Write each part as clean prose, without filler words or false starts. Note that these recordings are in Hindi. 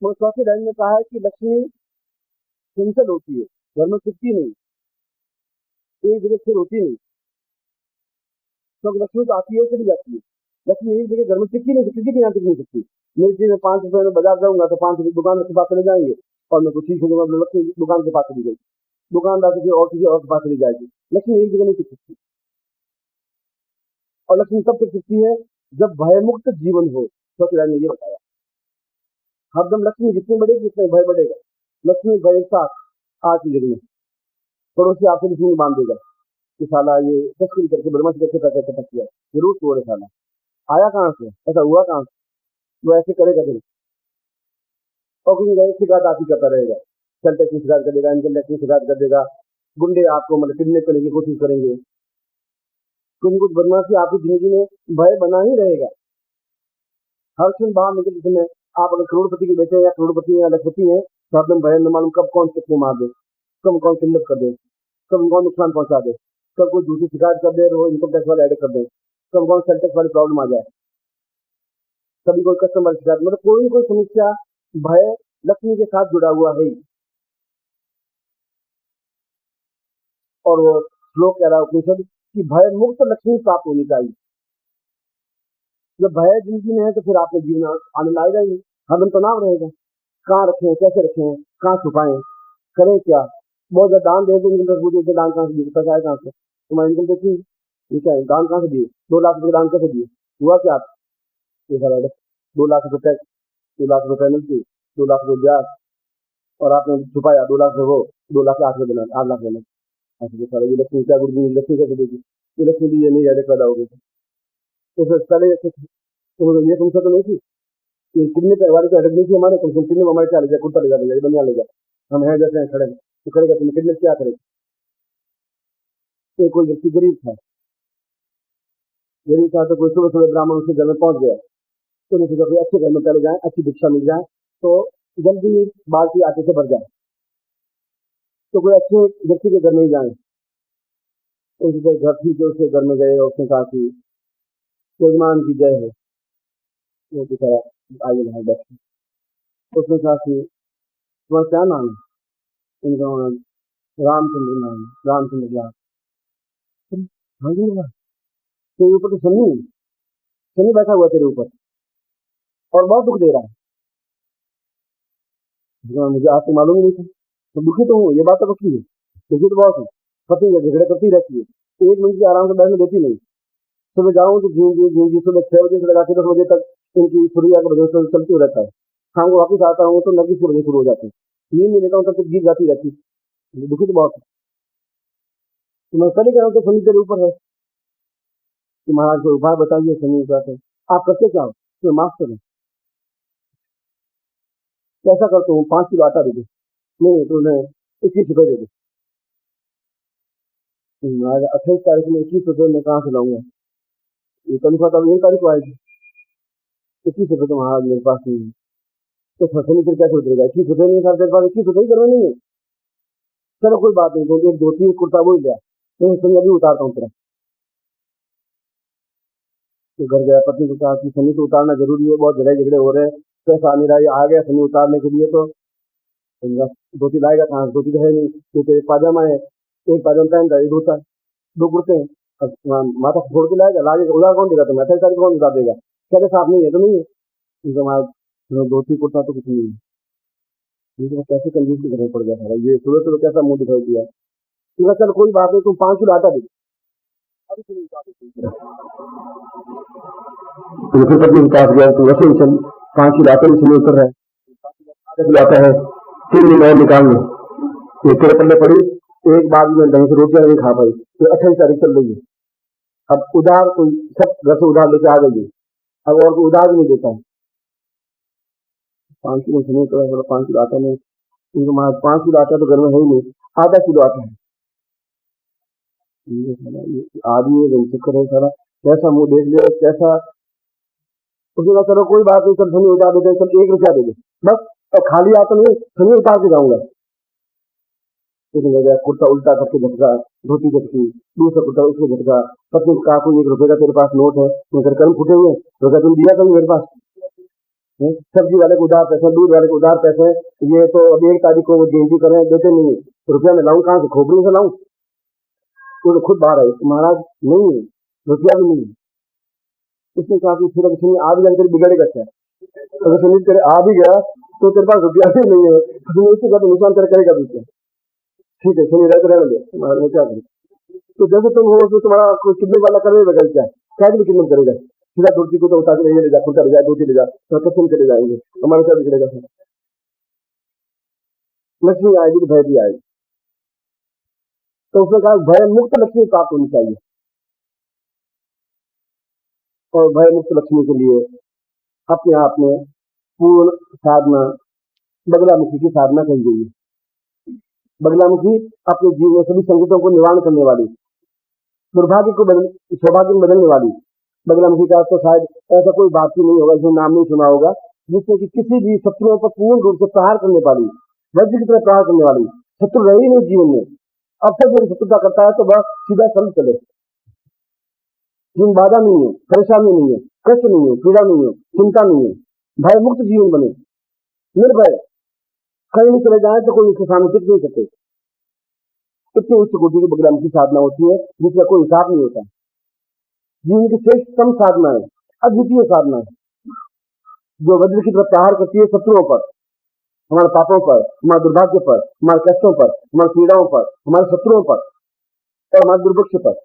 मगर चौथी लाइन में कहा है कि लक्ष्मी चंचल होती है, घर में टिकती नहीं, एक जगह स्थिर होती नहीं। तो लक्ष्मी तो आती है, चली जाती है। लक्ष्मी एक जगह घर में टिकी नहीं, किसी के यहाँ टिक नहीं सकती। मेरे जी में 5 रुपए में बाजार जाऊंगा तो 5 रुपए दुकान के पास चले जाएंगे और मैं कुछ चीज खरीदूंगा, लक्ष्मी दुकान के पास चली गई, दुकानदार से और किसी और के पास चली जाएगी। लक्ष्मी एक जगह नहीं टिक सकती। और लक्ष्मी तब टिक सकती है जब भयमुक्त जीवन हो। चौथी लाइन में ये बताया, हरदम लक्ष्मी जितनी बढ़ेगी उतना भय बढ़ेगा। लक्ष्मी भय एक साथ आज की जगह में पड़ोसी आपसे लक्ष्मी नहीं बांध देगा कि साला ये तस्करी करके बदमाशी करके पैसा इकट्ठा किया, जरूर चोर है साला, आया कहाँ से, ऐसा हुआ कहाँ से, वो ऐसे करेगा फिर। और कहीं गए शिकायत आप ही करता रहेगा, सेल टैक्स की शिकायत कर देगा, इनकम टैक्स की शिकायत कर देगा, गुंडे आपको मतलब किडनैप करने की कोशिश करेंगे, कुछ बदमाशी आपकी जिंदगी में भय बना ही रहेगा। हर क्षण बाहर निकलते समय आप अगर करोड़पति के बेटे या करोड़पति या लखपति हैं तो एकदम भय न मालूम कब कौन किसको मार दे, कब कौन किडनैप कर दे, कब कौन नुकसान पहुंचा दे, कब कोई झूठी शिकायत कर दे और इनकम टैक्स वाले ऐड कर दे, कब कौन सेल टैक्स वाली प्रॉब्लम आ जाए, कभी कोई कस्टमर शिकायत, मतलब कोई न कोई समस्या भय लक्ष्मी के साथ जुड़ा हुआ है। और वो श्लोक कह रहा है उपनिषद कि भय मुक्त लक्ष्मी प्राप्त होनी चाहिए। जब भय जिंदगी में है तो फिर आपको जीवन आनंद आएगा ही नहीं, हरदम तनाव रहेगा, कहाँ रखें, कैसे रखें, कहाँ छुपाएं, करें क्या। बहुत ज्यादा दान दे दो, इनकम टैक्स दान कहाँ से दिए, पैसा आए कहाँ से, तुम्हारी इनकम टैक्स ये क्या है, दान कहाँ से दिए, 2 लाख रुपए दान कैसे दिए, हुआ क्या आप, 2 लाख रुपए टैक्स, 2 लाख रुपए पेनल्टी, 2 लाख रुपए ब्याज, और आपने छुपाया 2 लाख रुपए, वो 2 लाख 8 रुपए देना, 8 लाख देना। ऐसे सारा ये लक्ष्मी क्या गुरु लक्ष्मी कैसे देगी, ये लक्ष्मी भी ये नहीं हेडेक पैदा होगी। तो पहले ये तुमसे तो नहीं थी, ये कितने वाली तो हेडेक नहीं थी हमारे, तुम कितने हमारे क्या ले जाए, कुर्ता ले जा, बनिया ले जा, हम हैं जैसे हैं खड़े, तो करेगा तुम कितने क्या करेगा। एक कोई व्यक्ति गरीब था तो कोई सुबह सुबह ब्राह्मण उसके घर में पहुंच गया, तो नहीं सोचा अच्छे घर में पहले जाए, अच्छी भिक्षा मिल जाए तो जल्दी बाल्टी आटे से भर जाए। तो कोई अच्छे व्यक्ति के घर में ही जाए, तो उसके घर थी जो उसके घर में गए और उसने कहा कि यजमान की जय है, वो की तरह आगे वहां बैठे। तो उसने कहा कि तुम्हारा क्या नाम है, उनका रामचंद्र नाम, रामचंद्र लाल। हाँ जी, तेरे ऊपर तो शनि बैठा हुआ तेरे ऊपर और बहुत दुख दे रहा है। मुझे आपको मालूम ही नहीं था, तो दुखी तो हूँ, ये बात तो पक्की है, दुखी तो बहुत है, पति झगड़े करती रहती है, 1 मिनट की आराम से बैठने देती नहीं। सुबह जाऊँ तो झींझी सुबह 6 बजे से लगा के 10 बजे तक इनकी सुरिया के वजह से चलती रहता है। शाम को वापिस आता हूँ तो नरगिस के बजे शुरू हो जाते हैं, नींद नहीं लेता हूँ तब तक गीत गाती रहती है, दुखी तो बहुत है। तो मैं पहले कह रहा हूँ तो शनि तेरे ऊपर है कि महाराज को उपाय बताइए, शनि ऊपर है, आप करते क्या हो, तो मास्टर है, कैसा करता हूँ, 5 किलो आटा दे दे, नहीं तो उन्हें 21 रुपए दे दे। 28 तारीख में 21 रुपए मैं कहाँ से लाऊंगा, ये तनख्वाह तो 1 तारीख को आएगी, 21 रुपए तो महाराज मेरे पास नहीं है। तो शनि फिर कैसे उतरेगा, 21 रुपए नहीं था तेरे पास, 21 रुपए ही करना नहीं है, चलो कोई बात नहीं, तो 1 2 3 कुर्ता वो लिया, तो शनि अभी उतारता हूँ तेरा। तो घर गया, पत्नी को कहा कि शनि तो उतारना जरूरी है, बहुत लड़ाई झगड़े हो रहे हैं, पैसा आ नहीं रहा है, आ गया शनि उतारने के लिए, तो धोती लाएगा कहाँ, धोती तो है नहीं, तो तेरे पाजामा है, एक पाजामा पहनता है, एक धोता है, 2 कुर्ते हैं, माथा छोड़ के लाएगा, लागे उधार कौन देगा, तुम्हें 28 तारीख कौन उधार देगा, कहते साफ नहीं है तो नहीं है, धोती कुर्ता तो कुछ नहीं है, कैसे कंजूस की करनी पड़ गया था, ये सुबह सुबह कैसा मुंह दिखाई दिया। चल कोई बात नहीं, तुम 5 किलो आटा दे, फिर पत्नी के पास गया, तो वैसे चल 5 किलो आटा में चले उतर रहा है, 10 किलो आता है, 3 दिन और निकाल लो, ये तेरे पल्ले पड़ी, एक बार में ढंग से रोटियां नहीं खा पाई, तो 28 तारीख चल रही है, अब उधार कोई सब घर से उधार लेके आ गई है, अब और कोई उधार भी नहीं देता है, 5 किलो सुनिए तो 5 किलो आटा में, 5 किलो आटा तो घर में है ही नहीं, आधा किलो आटा है, आदमी चक्कर है सारा, कैसा मुंह देख लिया, कैसा। उसके बाद चलो कोई बात नहीं, चल शनि उतार देते, चल 1 रुपया दे दे बस, और खाली आता नहीं, शनि उतार के जाऊंगा। कुर्ता उल्टा करके झटका, धोती झटकी, दूसरा कुर्ता उसको झटका, पत्नी कहा कोई 1 रुपए का तेरे पास नोट है, मेरे कर्म फूटे हुए, तो क्या तुम दिया कभी मेरे पास, सब्जी वाले को उधार पैसे, दूध वाले को उधार पैसे, ये तो अभी 1 तारीख को वो गेंजी कर रहे हैं, देते नहीं है, रुपया मैं लाऊं कहाँ से, खोपड़ी से लाऊं? तो खुद बाहर आई, महाराज नहीं है, रुपया भी नहीं है। उसने कहा कि फिर अभी आ भी जाकर बिगड़ेगा क्या? अगर सुनील तेरे आ भी गया तो तेरे पास रुपया भी नहीं है, सुनील का तो नुकसान तेरा करेगा भी क्या? ठीक है सुनील रहते रहने दे, मैं क्या करूँ? तो जैसे तुम हो तो तुम्हारा कोई किडनैप वाला करेगा क्या? क्या के लिए किडनैप करेगा? सीधा धोती को तो उठा के ले जा, खुद ले जा, धोती ले जा, तो कच्चे चले जाएंगे, हमारे क्या बिगड़ेगा? लक्ष्मी आएगी तो भय भी आएगी। तो उसने कहा भय मुक्त लक्ष्मी प्राप्त होनी चाहिए, और भय मुक्त लक्ष्मी के लिए अपने आप में पूर्ण साधना बगलामुखी की साधना कही गई है। बगलामुखी अपने जीवन में सभी संकटों को निवारण करने वाली, दुर्भाग्य को सौभाग्य में बदलने वाली बगलामुखी का तो शायद ऐसा कोई बात ही नहीं होगा जिसने नाम नहीं सुना होगा, जिससे कि किसी भी शत्रुओं पर पूर्ण रूप से प्रहार करने वाली, वज्र की तरह प्रहार करने वाली, शत्रु रही नहीं जीवन में। अवसर जो शत्रुता करता है तो वह सीधा चल चले, जिन बाधा नहीं है, परेशानी नहीं है, कष्ट नहीं है, पीड़ा नहीं है, चिंता नहीं है, भय मुक्त जीवन बने, निर्भय, कहीं नहीं चले जाए तो कोई उसके सामने टिक नहीं सकते। इतनी उच्च कोटि की बगलामुखी साधना होती है जिसका कोई हिसाब नहीं होता। जीवन की श्रेष्ठतम साधना है, अद्वितीय साधना है, जो वज्र की तरह प्रहार करती है शत्रुओं पर, हमारे पापों पर, हमारे दुर्भाग्य पर, हमारे कष्टों पर, हमारी पीड़ाओं पर, हमारे शत्रुओं पर और हमारे दुर्भिक्ष पर।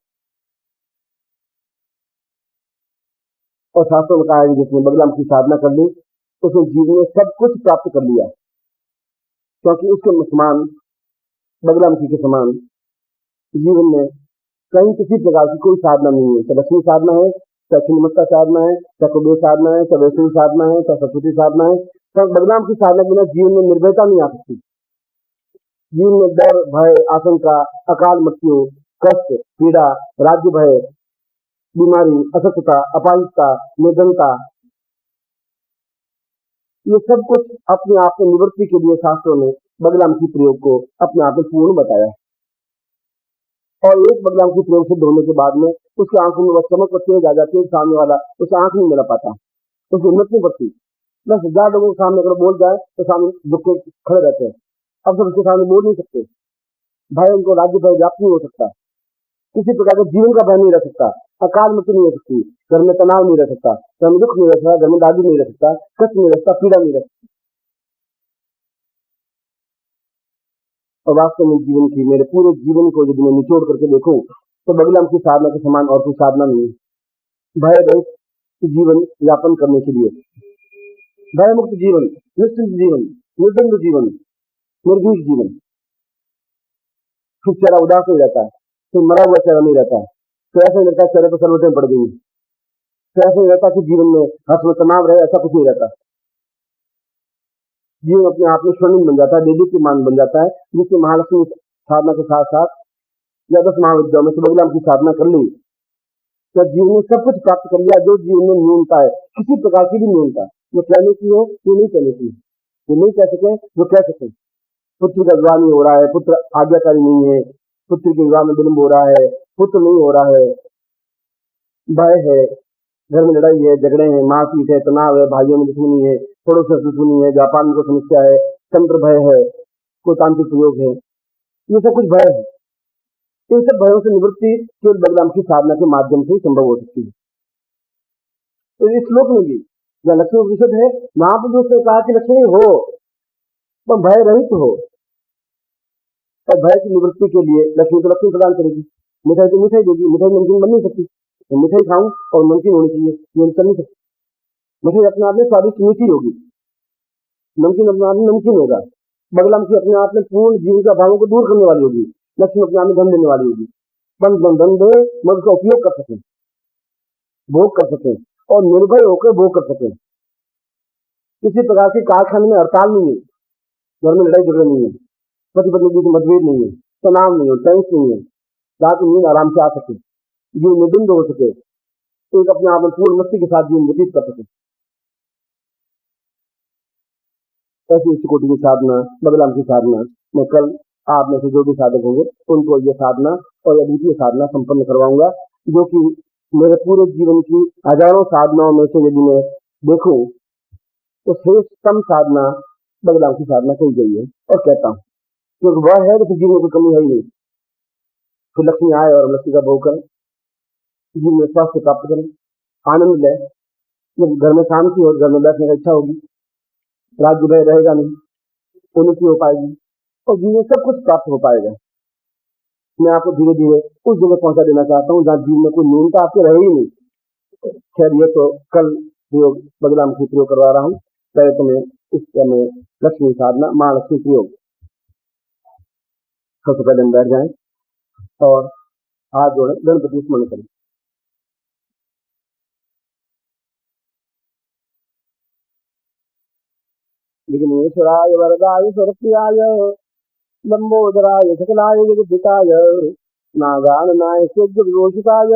और शास्त्रों में कहा है कि जिसने बगलामुखी साधना कर ली उसने जीवन में सब कुछ प्राप्त कर लिया, क्योंकि उसके समान, बगलामुखी के समान जीवन में कहीं किसी प्रकार की कोई साधना नहीं है। चाहे लक्ष्मी साधना है, चाहे छिन्नमस्ता साधना है, चाहे कुबेर साधना है, चाहे वैष्णवी साधना है, चाहे सरस्वती साधना है, तो बगलामुखी साधना के बिना जीवन में निर्भयता नहीं आ सकती। जीवन में डर, भय, आशंका, अकाल मृत्यु, कष्ट, पीड़ा, राज्य भय, बीमारी, असत्यता, अपाहिजता, निर्धनता, ये सब कुछ अपने आप में निवृत्ति के लिए शास्त्रों ने बगलामुखी प्रयोग को अपने आप में पूर्ण बताया है। और एक बगलामुखी प्रयोग सिद्ध होने के बाद में उसकी आंखों में वह चमक तेज आ जाती है, सामने वाला उसे आंख नहीं मिला पाता, उसकी हिम्मत नहीं बढ़ती। 10,000 लोगों के सामने अगर बोल जाए तो सामने झुक के खड़े रहते हैं, अब सब उसके सामने बोल नहीं सकते। भय, उनको राज्य भय व्याप्त नहीं हो सकता, किसी प्रकार का जीवन का भय नहीं रह सकता, अकाल मृत्यु नहीं हो सकती, घर में तनाव नहीं रह सकता, घर में दुख नहीं रह सकता, घर में दादी नहीं रह सकता, कष्ट नहीं रह सकता, पीड़ा नहीं रह सकती। और वास्तव में जीवन की, मेरे पूरे जीवन को यदि मैं निचोड़ करके देखूं तो बगलामुखी साधना के समान और कोई साधना नहीं है। भय रहित जीवन यापन करने के लिए, भय मुक्त जीवन, निश्चिंत जीवन, निर्द्वंद जीवन, निर्भीक जीवन। फिर चेहरा उदास नहीं रहता, फिर मरा हुआ चेहरा नहीं रहता, तो ऐसा नहीं लगता चेहरे पर सलवटें पड़ गई, तो ऐसा नहीं रहता कि जीवन में हर्ष में तनाव रहे, ऐसा कुछ नहीं रहता। जीवन अपने आप में स्वर्णिम बन जाता है, देदीप्यमान बन जाता है, जिससे महालक्ष्मी साधना के साथ साथ या 10 महाविद्याओं में से बगलामुखी साधना कर ली तो जीवन में सब कुछ प्राप्त कर लिया। जो जीवन में न्यूनता है, किसी प्रकार की भी न्यूनता, जो कहने की हो वो नहीं कहने की, जो नहीं कह सके वो कह सके। पुत्र का विवाह नहीं हो रहा है, पुत्र आज्ञाकारी नहीं है, पुत्र के विवाह में विलंब हो रहा है, पुत्र नहीं हो रहा है, भय है, घर में लड़ाई है, झगड़े हैं, मारपीट है, तनाव है, भाइयों में दुश्मनी है, पड़ोस में दुश्मनी है, व्यापार में कोई समस्या है, तंत्र भय है, कोई तांत्रिक प्रयोग है, ये सब कुछ भय है। इन सब भयों से निवृत्ति केवल बगलामुखी साधना के माध्यम से ही संभव हो सकती है। इस श्लोक में भी जहाँ लक्ष्मी उपनिषद है, वहां पर भी उसने कहा कि लक्ष्मी हो तो भय रहित हो, और भय की निवृत्ति के लिए लक्ष्मी तो लक्ष्मी प्रदान करेगी, मिठाई तो मिठाई देगी, मिठाई नमकीन बन नहीं सकती, तो मिठाई खाऊं और नमकीन होनी चाहिए, ये चल नहीं सकती। मिठाई अपने आप में स्वादिष्ट मीठी होगी, नमकीन अपने आप में नमकीन होगा। बगलामुखी अपने आप में पूर्ण जीवन के अभावों को दूर करने वाली होगी, लक्ष्मी अपने आप में धन देने वाली होगी। धन दे मैं उसका उपयोग कर सकें, भोग कर सकें और निर्भय होकर भोग कर सकें। किसी प्रकार की कारखाने में हड़ताल नहीं है, घर में लड़ाई झगड़े नहीं है, पति पत्नी के बीच मतभेद नहीं है, तनाव नहीं है, टेंशन नहीं है, रात में नींद आराम से आ सके, जीवन निर्द्वंद हो सके, एक अपने आप में पूर्ण मस्ती के साथ जीवन व्यतीत कर सके। ऐसी उच्च कोटि की साधना, बगलामुखी साधना मैं कल आप में से जो भी साधक होंगे उनको ये साधना और अद्वितीय साधना संपन्न करवाऊंगा, जो कि मेरे पूरे जीवन की हजारों साधनाओं में से यदि मैं देखूं तो श्रेष्ठतम साधना बगलाम की साधना कही गई है। और कहता हूँ क्योंकि वह है तो फिर जीवन में कोई कमी है ही नहीं। फिर लक्ष्मी आए और लक्ष्मी का भोग करें, जीवन में स्वास्थ्य प्राप्त करें, आनंद लें। जब घर में शांति हो, घर में बैठने का इच्छा होगी, राज्य भय रहेगा नहीं, उन्नति हो पाएगी और जीवन में सब कुछ प्राप्त हो पाएगा। मैं आपको धीरे धीरे उस जगह पहुंचा देना चाहता हूँ जहाँ जीवन में कोई न्यूनता आपके रहे ही नहीं। खैर ये तो कल प्रयोग बगलाम की प्रयोग करवा रहा हूँ। पहले तो मैं इस समय लक्ष्मी साधना महालक्ष्मी प्रयोग सबसे पहले हम बैठ जाएं और हाथ जोड़े, गणपति स्मरण करें। विघ्नेश्वराय वरदाय सरप्रियाय लंबोदराय सकलाय जगद्धिताय नागाननाय सुजगोषिताय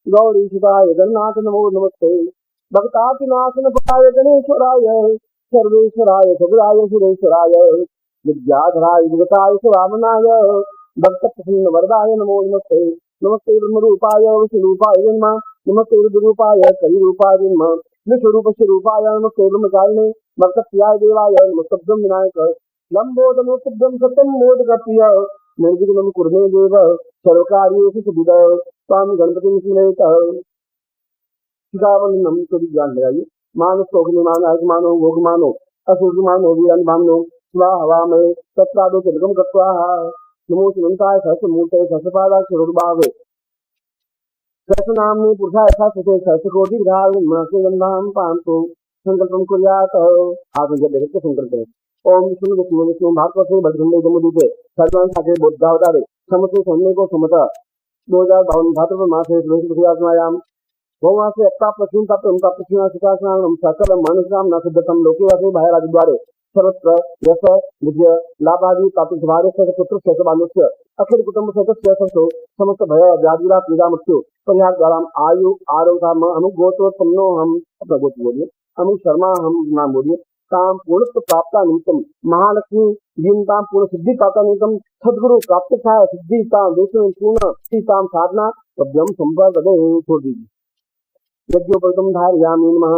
गौरीसुताय गणनाथ नमो नमस्ते। भक्तातिनाशन पताय गणेश्वराय सर्वेश्वराय सबराय सुरेश्वराय विद्याधराय विगताय सुरामनाय भक्त प्रसन्न वरदाय नमो नमस्ते। नमस्ते ब्रह्मरूपाय विष्णुरूपाय जन्म, नमस्ते रुद्ररूपाय कलिरूपाय जन्म, विश्वरूप स्वरूपाय नमस्ते ब्रह्मचारिणे भक्तप्रियाय देवाय नमस्तभ्यं विनायक लंबोदनोस्तभ्यं सत्यं मोदकप्रिय निर्विघ्नं कुरु मे देव सर्वकार्येषु सुविधा स्वामी गणपतिं स्मरेत। शिखावंदनम तो भी ज्ञान लगाइए। मानो सोगनि मानो आयुष्मानो भोग मानो असुर मानो वीरन मानो स्वाहा वामहे तत्रादो तिलकम कृत्वा नमो सुनंताय सहस्रमूर्तये सहस्रपादाय स्वरूपावे सहस्रनाम्नि पुरुषाय सहस्रते सहस्रकोटि विधाय मनसे गंधाम पांतो संकल्पम कुर्यात। आप जब देखते संकल्प करें ओम विष्णु विष्णु विष्णु भागवत से भद्रंडे जमुदीपे सर्वान साके बोधावतारे समस्ते सोमने को समता 2052 भाद्रपद मासे लोकयाम भौमासे अप्तापलक्ष्मीं प्राप्तं प्राप्तसीमा सुखासनां सकलं मानसां न सिद्धतं लोकेवासे बाह्यराजद्वारे सर्वत्र यश विजय लाभादि प्राप्त भार्यस्य पुत्रस्य बालस्य अखिल कुटुंब सदस्य सतो समस्त भय व्याधिरा पीड़ा मृत्यु परिहार द्वारा आयु आरोग्य अनुगोत्रोत्पन्नो हम अपना गोत्र बोलिए अनु शर्मा हम नाम बोलिए काम पूर्णत्व प्राप्त निमित्तम महालक्ष्मी जीवनताम पूर्ण सिद्धि प्राप्त निमित्तम सदगुरु प्राप्त था सिद्धि ताम देशों पूर्ण ताम साधना पद्यम संपर्क छोड़ दीजिए। यज्ञोपतम धारयामी नमः।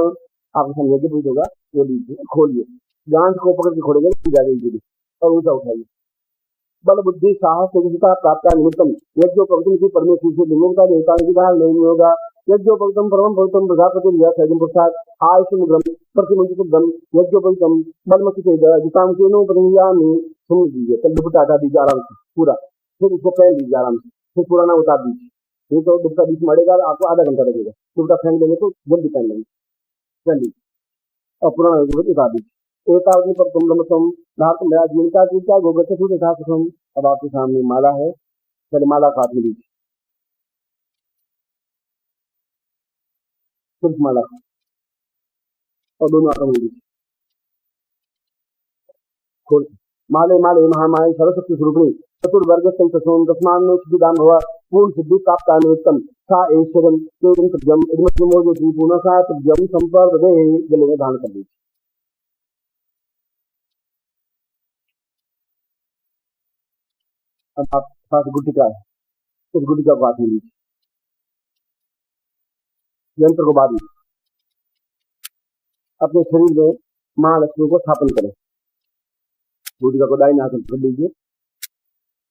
आपके सामने यज्ञ पूज होगा, वो लीजिए, खोलिए, गांठ को पकड़ के खोलेंगे जाएगी और ऊंचा उठाइए। बल बुद्धि साहस तेजस्विता प्राप्त निमित्तम यज्ञोपतम की परमेश्वर से लिंगों का देवता नहीं होगा। यज्ञोपतम परम पवित्रम प्रजापति सैजम प्रसाद आयुष्म प्रतिमंत्रितम यज्ञोपतम बलमति जिताम केनो परियामी। सुन दीजिए, कल दुपट्टा हटा दीजिए आराम से पूरा, फिर उसको पहन लीजिए आराम से, फिर पुराना उतार दीजिए। नहीं तो दुपट्टा बीच मरेगा, आपको आधा घंटा लगेगा। दुपट्टा फेंक देंगे तो जल्दी पहन लेंगे, पहन लीजिए और पुराना उतार दीजिए। एतावनी पर तुम लमसम धातु मेरा जीविका चीजा गोगत था सुखम। अब आपके सामने माला है, पहले माला का हाथ में लीजिए, सिर्फ माला और दोनों हाथों में लीजिए खोल। माले माले महामाय सरस्वती स्वरूपिणी चतुर्वर्ग संतोम दसमान सिद्धिदान भव पूर्ण सिद्धि प्राप्त निमित्तम सा ऐश्वर्यम तेजम तद्यम इदमोजोति पूर्ण सा तद्यम संपर्क दे। गले में धारण कर दीजिए। अब आप पास गुटिका है, उस गुटिका को हाथ में लीजिए, यंत्र को बांधिए, अपने शरीर में महालक्ष्मी को स्थापन करें। गुटिका को दाहिने हाथ में पकड़ लीजिए।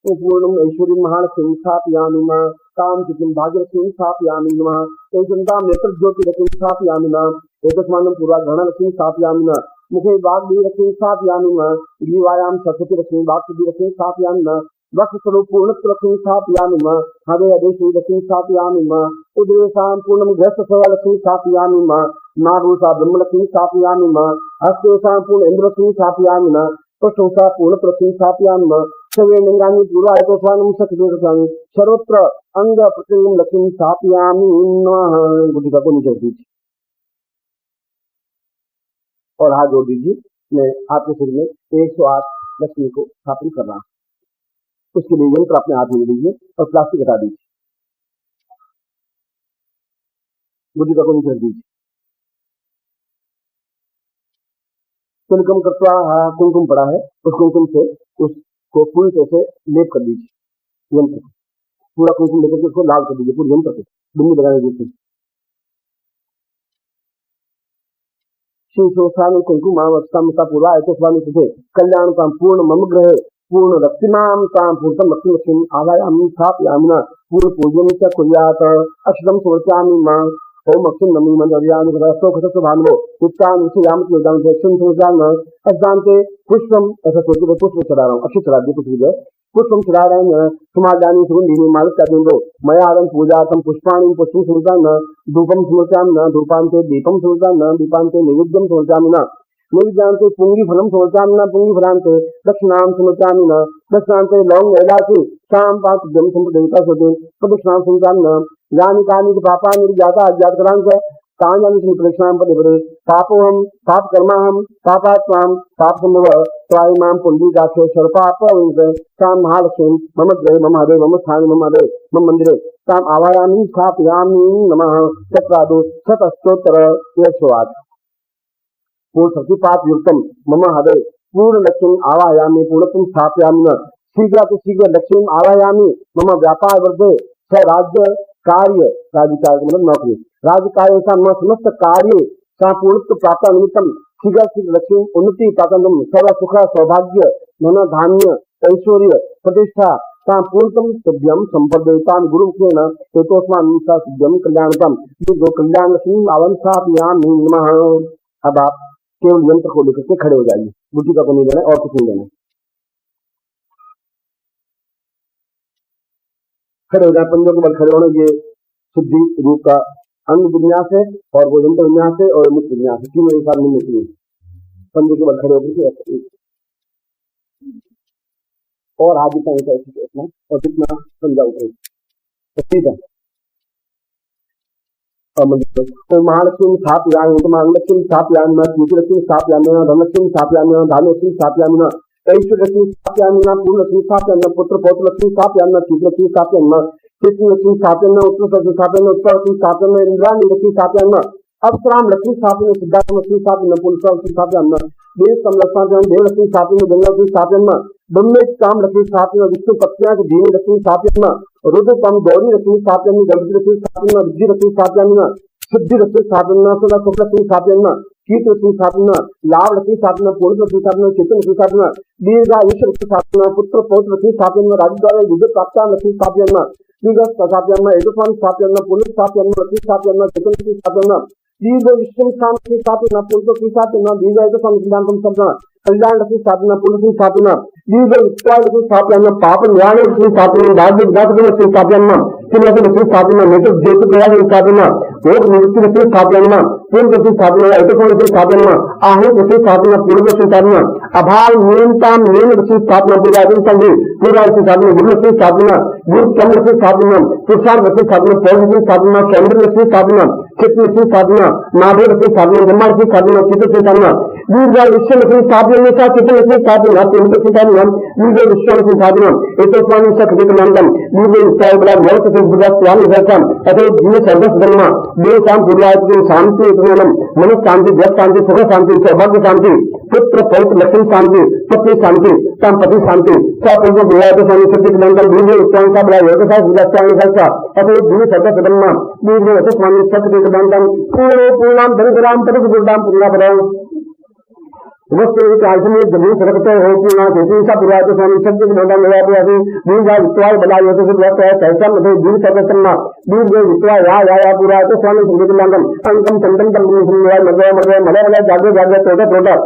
पूर्णम ऐश्वर्य महालक्ष्मी स्थापयामि नमः। काम चिकिम भाग्यलक्ष्मी स्थापयामि नमः। तेजंताम नेत्र ज्योति लक्ष्मी स्थापयामि नमः। एतस्मानं पूर्वाग्रहण लक्ष्मी स्थापयामि नमः। मुखे वाग्देवी लक्ष्मी स्थापयामि नमः। ग्रीवायाम सरस्वती लक्ष्मी वाक्सिद्धि लक्ष्मी स्थापयामि नमः। वक्ष स्वरूप पूर्णत्व लक्ष्मी स्थापयामि नमः। हृदय हृदय लक्ष्मी स्थापयामि नमः। उदरेशां पूर्णम गृहस्थ सेवा लक्ष्मी स्थापयामि नमः। नागरूषा ब्रह्म लक्ष्मी स्थापयामि नमः। हस्तेशां पूर्ण इंद्र लक्ष्मी स्थापयामि नमः। पशुषा पूर्ण लक्ष्मी स्थापयामि नमः। सर्वे लिंगानि पूर्वायतो स्वामी सत्य स्वामी सर्वत्र अंग प्रतिम लक्ष्मी स्थापयामि नमः। गुटिका को नीचे दीजिए और हाथ जोड़ दीजिए। मैं आपके शरीर में 108 लक्ष्मी को स्थापन कर रहा हूँ। उसके लिए यंत्र अपने हाथ में लीजिए और प्लास्टिक हटा दीजिए। गुटिका को नीचे दीजिए। तिलकम कृत्वा कुमकुम पड़ा है, उस कुमकुम से उसको पूरी तरह से लेप कर दीजिए। यंत्र पूरा कुमकुम लेकर के उसको लाल कर दीजिए, पूरे यंत्र को बिंदी लगाने दीजिए। श्री सोसानु कुंकुमाम अष्टमता पूर्वा तो स्वामी सुधे कल्याण का पूर्ण मम ग्रह पूर्ण रक्तिमाम ताम पूर्णतम लक्ष्मी लक्ष्मी आवायामी स्थापयामिना पूर्ण पूजन च कुर्यात अक्षरम समर्पयामि मां ओम अक्षम नमी मंदरियान रसो खसो भानो उत्तान उच्चायाम के दान दक्षिण समर्पयाम अजानते पुष्पम ऐसा सोच के पुष्प चढ़ा रहा हूं अक्षर चढ़ा दिए पुष्प पुष्पम चढ़ा रहे हैं सुमादानी सुगंधि मालिक कर दो मयारं पूजातम पुष्पाणि पुष्पम समर्पयाम धूपम समर्पयाम धूपांते दीपम समर्पयाम दीपांते नैवेद्यम समर्पयामि निर्जानते पुंगी फलम समर्पयामि पुंगी फलांते दक्षिणाम समर्पयामि दक्षिणांते लौंग एलाची शाम पात जम संप्रदेता सोते प्रदक्षिणाम समर्पयामि यानि कानि पापा निर्जाता अज्ञात करांच तान्यानि प्रदक्षिणाम पदे पापोहम पाप कर्माहम पापात्माम पाप संभव स्वाइमाम पुंडरीकाक्षे सर्वपापविंस ताम महालक्ष्मी मम ग्रहे मम हरे मम स्थाने मम हरे मम मंदिरे ताम आवायामि स्थापयामि नमः चक्रादो शतस्तोत्तर 108 पूर्ण शक्तिपात युक्तम मम हृदय पूर्ण लक्ष्मी आवायामि पूर्णतम स्थापयामि शीघ्र शीघ्र लक्ष्मी आवायामि मम व्यापार वर्धे स राज्य कार्य राज्य कार्य मतलब नौकरी राज्य कार्य समस्त कार्य सा पूर्णत्व प्राप्त निमित्तम शीघ्र शीघ्र लक्ष्मी उन्नति प्राप्तम सर्व सुख सौभाग्य धन धान्य ऐश्वर्य प्रतिष्ठा सा पूर्णतम सिद्ध्यम संपदेतान गुरुमुखेन हेतोस्मान सिद्ध्यम कल्याणतम दो कल्याण लक्ष्मी आवंस्थापयामि नमः। अब आप केवल यंत्र को लेकर के खड़े हो जाइए, गुटी का को नहीं लेना और कुछ नहीं लेना, खड़े हो जाए, पंजों के बल खड़े होने। ये शुद्धि रूप का अंग विन्यास है और वो यंत्र विन्यास है और मुक्त विन्यास है, तीनों एक साथ मिलने के लिए पंजों के बल खड़े होकर के और हाथ जितना ऐसा और जितना पंजा उठे सीधा तो महालक्ष्मी स्थापयामि तो महालक्ष्मी स्थापयामि कीर्तिलक्ष्मी स्थापयामि धनलक्ष्मी स्थापयामि धान्यलक्ष्मी स्थापयामि ऐश्वर्यलक्ष्मी स्थापयामि पूर्णलक्ष्मी स्थापयामि पुत्र पौत्रलक्ष्मी स्थापयामि कीर्तिलक्ष्मी स्थापयामि कीर्तिलक्ष्मी स्थापयामि उत्तरलक्ष्मी स्थापयामि उत्तरलक्ष्मी स्थापयामि इंद्राणी लक्ष्मी स्थापयामि अप्सराम लक्ष्मी स्थापयामि सिद्धार्थ लक्ष्मी स्थापयामि पुरुषलक्ष्मी स्थापयामि देव समलक्ष्मी देवलक्ष्मी स्थापयामि गंगालक्ष्मी स्थापयामि ब्रह्मे काम लक्ष्मी स्थापयामि विष्णु पत्न्या धीमे लक्ष्मी स्थापयामि रुद्रतम गौरी लक्ष्मी स्थापयामि गणपति लक्ष्मी स्थापयामि विद्या लक्ष्मी स्थापयामि सिद्धि लक्ष्मी स्थापयामि सदा सुख लक्ष्मी स्थापयामि कीर्ति लक्ष्मी स्थापयामि लाभ लक्ष्मी स्थापयामि पूर्ण लक्ष्मी स्थापयामि चित्त लक्ष्मी स्थापयामि दीर्घायुष्य लक्ष्मी स्थापयामि पुत्र पौत्र लक्ष्मी स्थापयामि राज्यद्वारा विद्युत प्राप्त लक्ष्मी स्थापयामि दीर्घ स्थापयामि एतस्मान् स्थापयामि पुनः स्थापयामि लक्ष्मी स्थापयामि चित्त लक्ष्मी स्थापयामि दीर्घ विश्व स्थान लक्ष्मी स्थापयामि पूर्ण लक्ष्मी स्थापयामि दीर्घ एतस्मान् सिद्धांतं स्थापयामि कल्याण लक्ष्मी स्थापयामि पूर्ण लक्ष्मी स्थापयामि दीर्घ विस्तार लक्ष्मी स्थापयामि पाप न्याय लक्ष्मी स्थापयामि राज्य विकास लक्ष्मी स्थापयामि सिंह लक्ष्मी स्थापयामि नेत्र ज्योति प्रयाग स्थापयामि योग निवृत्ति लक्ष्मी स्थापयामि पूर्ण लक्ष्मी स्थापयामि एतस्मान् लक्ष्मी स्थापयामि आहत लक्ष्मी स्थापयामि पूर्ण लक्ष्मी स्थापयामि अभाव न्यूनतम न्यून लक्ष्मी स्थापयामि पूर्वाधीन संधि पूर्वा लक्ष्मी स्थापयामि गुरु लक्ष्मी स्थापयामि गुरु चंद्र लक्ष्मी स्थापयामि पुरुषार्थ लक्ष्मी स्थापयामि पौष लक्ष्मी स्थापयामि चंद्र लक्ष्मी स्थापयामि चित्त लक्ष्मी स्थापयामि नाभि लक्ष्मी स्थापयामि ब्रह्मा लक्ष्मी स्थापयामि चित्त लक्ष्मी स्थापयामि दीर्घ विश्व लक्ष्मी स्थापयामि चित्त लक्ष्मी स्थापयामि पूर्ण लक्ष्मी स्थापयामि दीर्घ विश्व लक्ष्मी स्थापयामि एतस्मान् सखितमन्तं दीर्घ विस्तार बला नवत बुद्ध स्वामी दर्शन अतः जीव सर्वस धर्म देव शांति पूर्वायति शांति उत्तमम मन शांति जग शांति सुख शांति सौभाग्य शांति पुत्र पौत्र लक्ष्मी शांति पत्नी शांति संपत्ति शांति सब पूर्वायति स्वामी सखितमन्तं दीर्घ उत्तम का बला योग का बुद्ध स्वामी दर्शन अतः जीव सर्वस धर्म दीर्घ स्वामी सखितमन्तं पूर्णाम धनराम तद गुरुदाम पूर्णापराम वस्तु काल्पनिक जमीन सरकते हो पूर्णा देती सा पुरात स्वामी शब्द के मंडल लगा दिया है दीर्घ विस्तार बला योग से ब्लॉक है कैसा मतलब दीर्घ सर्वसन्ना दीर्घ विस्तार या पुरात स्वामी शब्द के मंडल अंकम चंदन तम सुनिया मरे मरे मले मले जागे जागे तोड़ा तोड़ा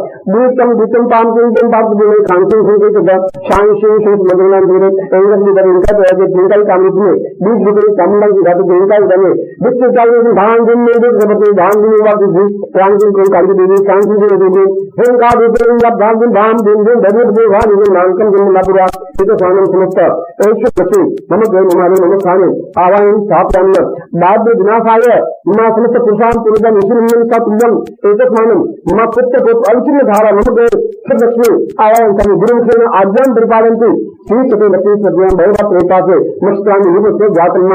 दूतम पाम तीन बात बोले खांसी से के शान से मदना दूर इंग्लिश में इनका तो है जिनका काम में बीच बीच कमल की धातु जिनका बने विच चालू धान दिन में जब धान दिन बात जी प्राण दिन को काली देवी कांसी से देवी होगा धाम दिन दिन धर्म देवान नामकम दिन लापुरा इतो स्वामी समस्त ऐश्वर्य लक्ष्मी मम गृह मम मम स्थाने आवाहन स्थापयामि बाद विनाशाय मम समस्त पुरुषां पुरुषं निशिनं सा तुल्यं एतस्मानं मम पुत्र पुत्र अविचिन्न धारा मम गृह लक्ष्मी आवाहन करोमि गुरुमुखेन आज्ञां परिपालयन्ति श्री सते लक्ष्मी सद्यां भगवत् प्रेतासे नष्टानि निवसे जातम्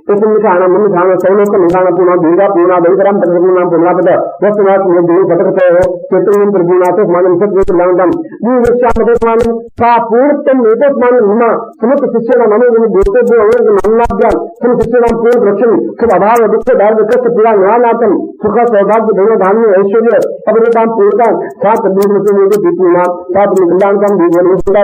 तो निखाना मन निखाना सौलोक निखाना पूर्णा दीर्घा पूर्णा दीर्घराम पदपूर्णा पूर्णापद वस्तुनाथ में दूर पटकतो चतुर्विं प्रभुनाथ मानम सत्य लांडम दीर्घश्यामदेवानं सा पूर्णतम एतस्मानं मम समस्त शिष्याणां मनोगुण देवतेभ्यो अवर्ग नाम्नाभ्यां सम शिष्याणां पूर्ण रक्षण शुभ अभाव दुख दारिद्र्य कष्ट पीड़ा निवारणार्थं सुख सौभाग्य धन धान्य ऐश्वर्य अभिवृद्धां पूर्णता सात बीज में दीपूर्णा सात निगंधांकं दीर्घ सुधा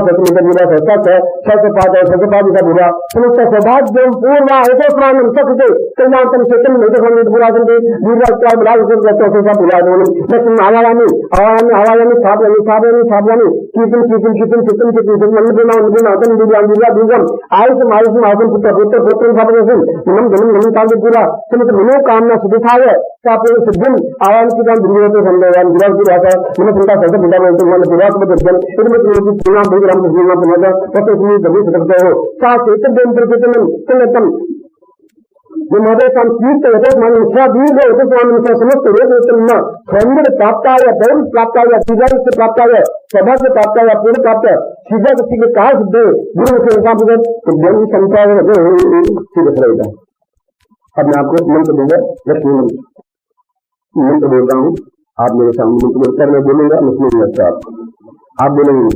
सत्य सत्पाद सत्पाद का बुरा समस्त सौभाग्यं पूर्णा एतस्मानं सत्य कल्याणं चैतन्य मेतसंगीत पुराजन्ते दीर्घाचार बलावसं प्रत्यक्षसा पुराजनं लक्ष्मी आवायामि आवायामि आवायामि साधयामि साधयामि साधयामि कीर्तन कीर्तन कीर्तन चित्तन चित्तन मनपूर्णा मनपूर्णा अतन दीर्घां दीर्घा दीर्घम आयुष आयुष आयुष पुत्र पुत्र पुत्र भावनसं नमः नमः नमः काल पूरा समस्त मनोकामना सिद्धाय सापूर्ण सिद्धम आवायन की दान दीर्घोते संदेवान विराट की भाषा नमः पुरता सर्व पिता में तुम मन विराट में दर्शन इनमें तुम पूर्णा भगवान पूर्णा पुनः तब तुम कभी सकते हो सा चैतन्य प्रचेतनम कन्नतम जो महोदय संकीर्त होते मानव निष्ठा दीर्घ होते स्वामी निष्ठा समस्त रोग उत्तम सौंदर्य प्राप्ताय दौड़ प्राप्ताय दीर्घ से प्राप्ताय सौभाग्य प्राप्ताय पूर्ण प्राप्त सीधा किसी के कहा सिद्ध गुरु से संपूर्ण तो ज्ञान की संख्या सीधे रहेगा। अब मैं आपको मंत्र दूंगा लक्ष्मी मंत्र बोलता हूँ आप मेरे सामने मंत्र बोलकर मैं बोलूंगा मुस्लिम अच्छा आप बोलेंगे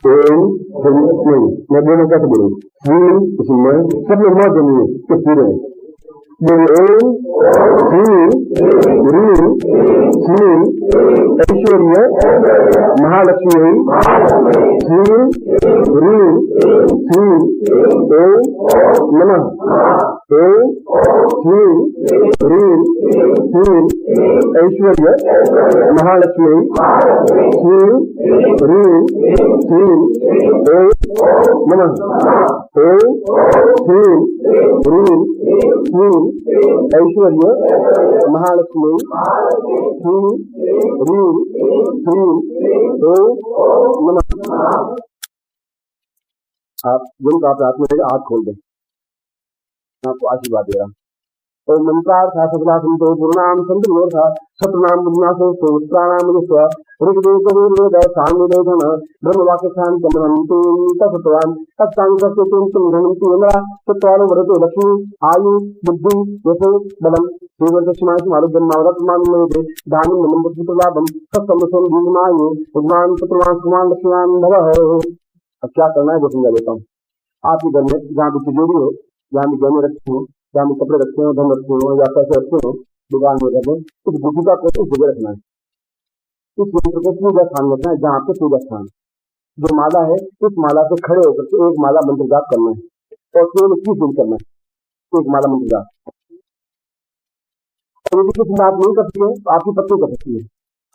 ओम नहीं मैं बोलूँ कैसे बोलूँ इसमें सब लोग मौत जमीन किस पूरे ओम ह्रीं श्रीं ऐश्वर्य महालक्ष्मी श्रीं ह्रीं श्रीं ओम नमः ओम श्रीं ह्रीं श्रीं ऐश्वर्य महालक्ष्मी श्रीं ह्रीं श्रीं ओम नमः ओम श्रीं ह्रीं श्रीं ऐश्वर्य महालक्ष्मी श्रीं ह्रीं श्रीं ओम नमः। आप जिनको आप रात में आँख खोल दें आपको आशीर्वाद दे रहा हूँ। ओम मंत्रार्थ सतला संतो पूर्णाम संत मोर्था शत्रुनाम बुद्धनाशो प्राणाम विश्व ऋग्वेद कबीर सामवेदन ब्रह्म वाक्य शांत मनंते तत्वान तत्सांगस्य तुम घनंति इंद्रा तत्वालो वरतो लक्ष्मी आयु बुद्धि यशो बलम श्रीवर्धमासु आरोग्यम नवरत्नमान मेदे दानं नमं पुत्रलाभम सत्समसं दीर्घमायु भगवान पुत्रवान कुमार लक्ष्मीवान भवः। अब क्या करना है वो समझा देता हूँ। आपके घर में जहाँ भी तिजोरी हो जहाँ भी गहने रखे हो जहाँ भी कपड़े रखे हो धन रखे हो या पैसे रखे हो दुकान में घर में उस गुफिका को उस जगह रखना है। इस यंत्र को पूजा स्थान में रखना है जहाँ पे पूजा स्थान जो माला है इस माला से खड़े होकर के एक माला मंत्र जाप करना है और केवल 21 दिन करना है एक माला मंत्र जाप। यदि किसी बात नहीं कर सकती है तो आपकी पत्नी कर सकती है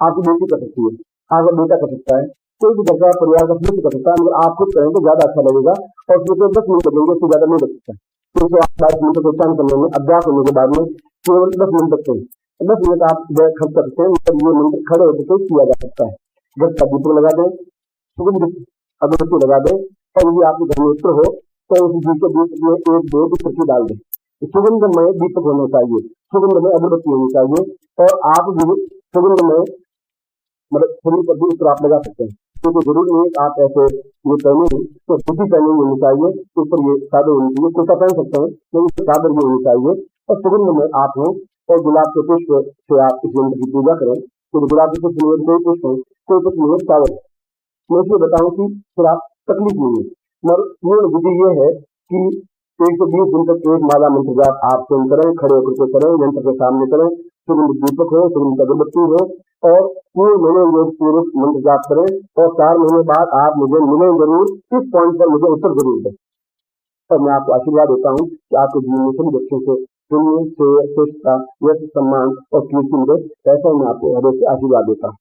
आपकी बेटी कर सकती है आपका बेटा कर सकता है कोई भी घर का परिवार का सदस्य कर सकता है मगर आप खुद करें तो ज्यादा अच्छा लगेगा और उसमें 10 मिनट लगेंगे उससे ज्यादा नहीं लग सकता। तो आप 22 मिनट को उच्चारण करने में अभ्यास होने के बाद में केवल 10 मिनट तक 10 मिनट आप खर्च कर सकते हैं मतलब ये मंत्र खड़े होकर किया जा सकता है। घर का दीपक लगा दें सुगंधित अगरबत्ती लगा दें और यदि आपके घर में मित्र हो तो उस दीप के बीच में 1-2 पत्ती डाल दें। सुगंधमय दीपक होना चाहिए सुगंधमय अगरबत्ती होनी चाहिए और आप भी सुगंधमय मतलब शरीर पर भी उत्तर आप लगा सकते हैं। तो जरूर नहीं आप ऐसे ये पहने तो बुद्धि पहने होनी चाहिए ऊपर ये चादर होनी चाहिए कुर्ता पहन सकते हैं लेकिन चादर ये होनी चाहिए और सुगंध में आप हो और गुलाब के पुष्प से आप इस यंत्र की पूजा करें तो गुलाब के पुष्प नहीं कोई पुष्प कोई पुष्प नहीं चावल। मैं इसलिए बताऊं कि फिर आप तकलीफ नहीं है मगर मूल विधि ये है कि 120 दिन तक एक माला मंत्र जाप आप स्वयं करें खड़े होकर के करें यंत्र के सामने करें सुगंध दीपक हो सुगंध अगरबत्ती हो और पूरे महीने योग पूर्व मंत्र जाप करें और 4 महीने बाद आप मुझे मिलें जरूर इस पॉइंट पर मुझे उत्तर जरूर दें और मैं आपको आशीर्वाद देता हूँ कि आपके जीवन में सभी बच्चों से पुण्य श्रेय श्रेष्ठता यश सम्मान और कीर्ति मिले ऐसा मैं आपको हृदय से आशीर्वाद देता हूँ।